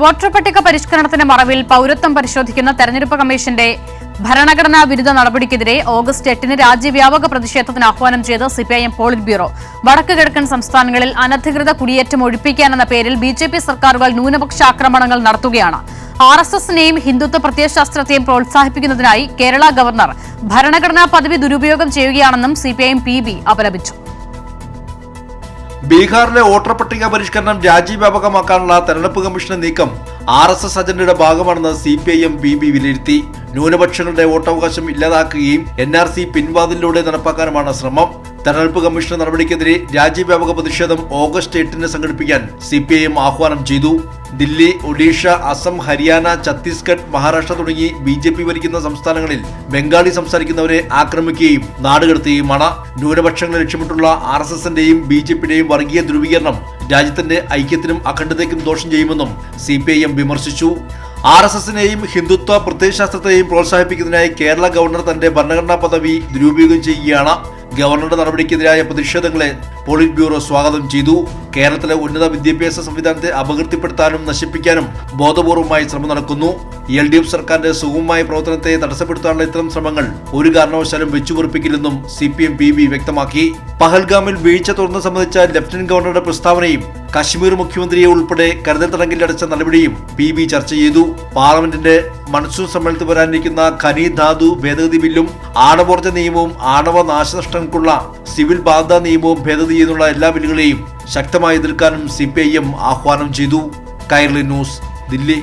Voter പട്ടിക പരിഷ്കരണത്തിന്റെ മറവിൽ പൌരത്വം പരിശോധിക്കുന്ന തെരഞ്ഞെടുപ്പ് കമ്മീഷന്റെ ഭരണഘടനാ വിരുദ്ധ നടപടിക്കെതിരെ ഓഗസ്റ്റ് 8-ന് രാജ്യവ്യാപക പ്രതിഷേധത്തിന് ആഹ്വാനം ചെയ്ത് സിപിഐഎം പോളിറ്റ് ബ്യൂറോ. വടക്ക് കിഴക്കൻ സംസ്ഥാനങ്ങളിൽ അനധികൃത കുടിയേറ്റം ഒഴിപ്പിക്കാനെന്ന പേരിൽ ബിജെപി സർക്കാരുകൾ ന്യൂനപക്ഷ ആക്രമണങ്ങൾ നടത്തുകയാണ്. ആർഎസ്എസിനെയും ഹിന്ദുത്വ പ്രത്യയശാസ്ത്രത്തെയും പ്രോത്സാഹിപ്പിക്കുന്നതിനായി കേരള ഗവർണർ ഭരണഘടനാ പദവി ദുരുപയോഗം ചെയ്യുകയാണെന്നും സിപിഐഎം PB അപലപിച്ചു. ബീഹാറിലെ വോട്ടർ പട്ടിക പരിഷ്കരണം രാജ്യവ്യാപകമാക്കാനുള്ള തെരഞ്ഞെടുപ്പ് കമ്മീഷന്റെ നീക്കം RSS അജണ്ടയുടെ ഭാഗമാണെന്ന് CPIM PB വിലയിരുത്തി. ന്യൂനപക്ഷങ്ങളുടെ വോട്ടവകാശം ഇല്ലാതാക്കുകയും NRC പിൻവാതിലൂടെ നടപ്പാക്കാനുമാണ് ശ്രമം. തെരഞ്ഞെടുപ്പ് കമ്മീഷൻ നടപടിക്കെതിരെ രാജ്യവ്യാപക പ്രതിഷേധം ഓഗസ്റ്റ് 8-ന് സംഘടിപ്പിക്കാൻ CPIM ആഹ്വാനം ചെയ്തു. ദില്ലി, ഒഡീഷ, അസം, ഹരിയാന, ഛത്തീസ്ഗഡ്, മഹാരാഷ്ട്ര തുടങ്ങി BJP ഭരിക്കുന്ന സംസ്ഥാനങ്ങളിൽ ബംഗാളി സംസാരിക്കുന്നവരെ ആക്രമിക്കുകയും നാടുകടത്തുകയുമാണ്. ന്യൂനപക്ഷങ്ങളെ ലക്ഷ്യമിട്ടുള്ള RSSന്റെയും BJPയുടെയും വർഗീയ ധ്രുവീകരണം രാജ്യത്തിന്റെ ഐക്യത്തിനും അഖണ്ഡതയ്ക്കും ദോഷം ചെയ്യുമെന്നും CPIM വിമർശിച്ചു. RSSനെയും ഹിന്ദുത്വ പ്രത്യയശാസ്ത്രത്തെയും പ്രോത്സാഹിപ്പിക്കുന്നതിനായി കേരള ഗവർണർ തന്റെ ഭരണഘടനാ പദവി ദുരുപയോഗം ചെയ്യുകയാണ്. ഗവർണറുടെ നടപടിക്കെതിരായ പ്രതിഷേധങ്ങളെ പോളിറ്റ് ബ്യൂറോ സ്വാഗതം ചെയ്തു. കേരളത്തിലെ ഉന്നത വിദ്യാഭ്യാസ സംവിധാനത്തെ അപകീർത്തിപ്പെടുത്താനും നശിപ്പിക്കാനും ബോധപൂർവമായി ശ്രമം നടക്കുന്നു. LDF സർക്കാരിന്റെ സുഗമമായ പ്രവർത്തനത്തെ തടസ്സപ്പെടുത്താനുള്ള ഇത്തരം ശ്രമങ്ങൾ ഒരു കാരണവശാലും വെച്ചുപൊറിപ്പിക്കില്ലെന്നും CPIM PB വ്യക്തമാക്കി. പഹൽഗാമിൽ വീഴ്ച തുറന്നു സംബന്ധിച്ച ലഫ്റ്റനന്റ് ഗവർണറുടെ പ്രസ്താവനയും കശ്മീർ മുഖ്യമന്ത്രിയെ ഉൾപ്പെടെ കരുതൽ തടങ്കലിലടച്ച നടപടിയും PB ചർച്ച ചെയ്തു. പാർലമെന്റിന്റെ മൺസൂൺ സമ്മേളനത്തിൽ വരാനിരിക്കുന്ന ഖനി ധാതു ഭേദഗതി ബില്ലും ആണവോർജ്ജ നിയമവും ആണവ നാശനഷ്ടങ്ങൾക്കുള്ള സിവിൽ ബാധ്യതാ നിയമവും ഭേദഗതി ചെയ്യുന്നുള്ള എല്ലാ ബില്ലുകളെയും ശക്തമായി എതിർക്കാനും CPIM ആഹ്വാനം ചെയ്തു. കൈരളി ന്യൂസ്, ദില്ലി.